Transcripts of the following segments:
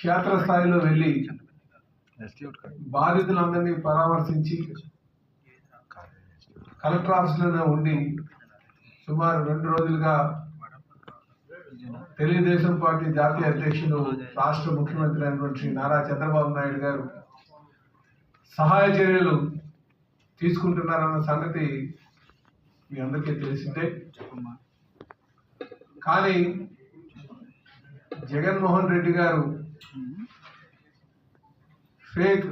క్షేత్రస్థాయిలో వెళ్ళి బాధితులందరినీ పరామర్శించి కలెక్టర్ ఆఫీసులోనే ఉండి సుమారు 2 రోజులుగా తెలుగుదేశం పార్టీ జాతీయ అధ్యక్షులు రాష్ట్ర ముఖ్యమంత్రి అయినటువంటి శ్రీ నారా చంద్రబాబు నాయుడు గారు సహాయ చర్యలు తీసుకుంటున్నారన్న సంగతి మీ అందరికీ తెలిసిందే. కానీ జగన్మోహన్ రెడ్డి గారు ఫేక్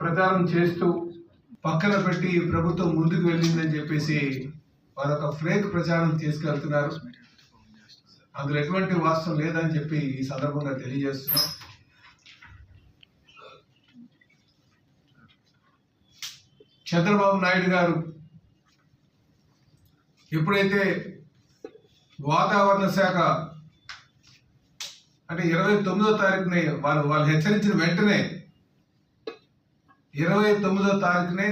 ప్రచారం చేస్తూ పక్కన పెట్టి ప్రభుత్వం ముందుకు వెళ్ళిందని చెప్పేసి వారొక ఫేక్ ప్రచారం తీసుకెళ్తున్నారు. అందులో ఎటువంటి వాస్తవం లేదని చెప్పి ఈ సందర్భంగా తెలియజేస్తున్నాం. చంద్రబాబు నాయుడు గారు ఎప్పుడైతే వాతావరణ శాఖ అంటే 29వ తారీఖునే వాళ్ళు హెచ్చరించిన వెంటనే 29వ తారీఖునే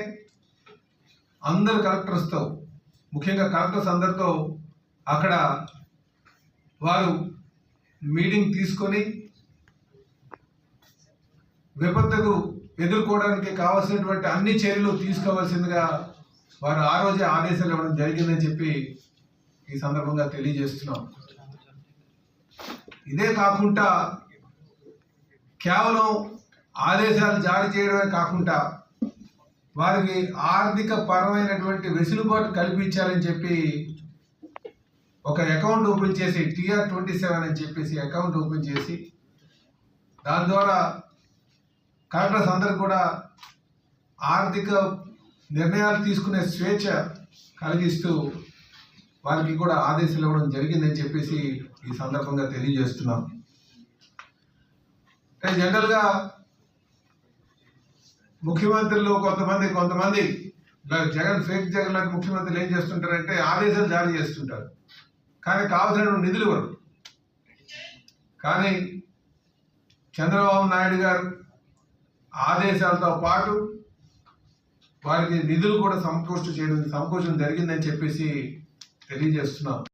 అందరు కలెక్టర్స్తో, ముఖ్యంగా కలెక్టర్స్ అందరితో అక్కడ వారు మీటింగ్ తీసుకొని విపత్తుకు ఎదుర్కోవడానికి కావాల్సినటువంటి అన్ని చర్యలు తీసుకోవాల్సిందిగా వారు ఆ రోజే ఆదేశాలు ఇవ్వడం జరిగిందని చెప్పి ఈ సందర్భంగా తెలియజేస్తున్నాం. ఇదే కాకుండా కేవలం ఆదేశాలు జారీ చేయడమే కాకుండా వారికి ఆర్థిక పరమైనటువంటి వెసులుబాటు కల్పించాలని చెప్పి ఒక అకౌంట్ ఓపెన్ చేసి TR27 అని చెప్పేసి అకౌంట్ ఓపెన్ చేసి దాని ద్వారా కలెక్టర్స్ అందరూ కూడా ఆర్థిక నిర్ణయాలు తీసుకునే స్వేచ్ఛ కలిగిస్తూ వారికి కూడా ఆదేశాలు ఇవ్వడం జరిగిందని చెప్పేసి ఈ సందర్భంగా తెలియజేస్తున్నాం. జనరల్గా ముఖ్యమంత్రులు కొంతమంది జగన్ ఫేక్ జగన్ లాంటి ముఖ్యమంత్రులు ఏం చేస్తుంటారంటే ఆదేశాలు జారీ చేస్తుంటారు, కానీ కావాల్సిన నిధులు ఇవ్వరు. కానీ చంద్రబాబు నాయుడు గారు ఆదేశాలతో పాటు వారికి నిధులు కూడా సమకూర్చడం జరిగిందని చెప్పేసి తెలియజేస్తున్నాం.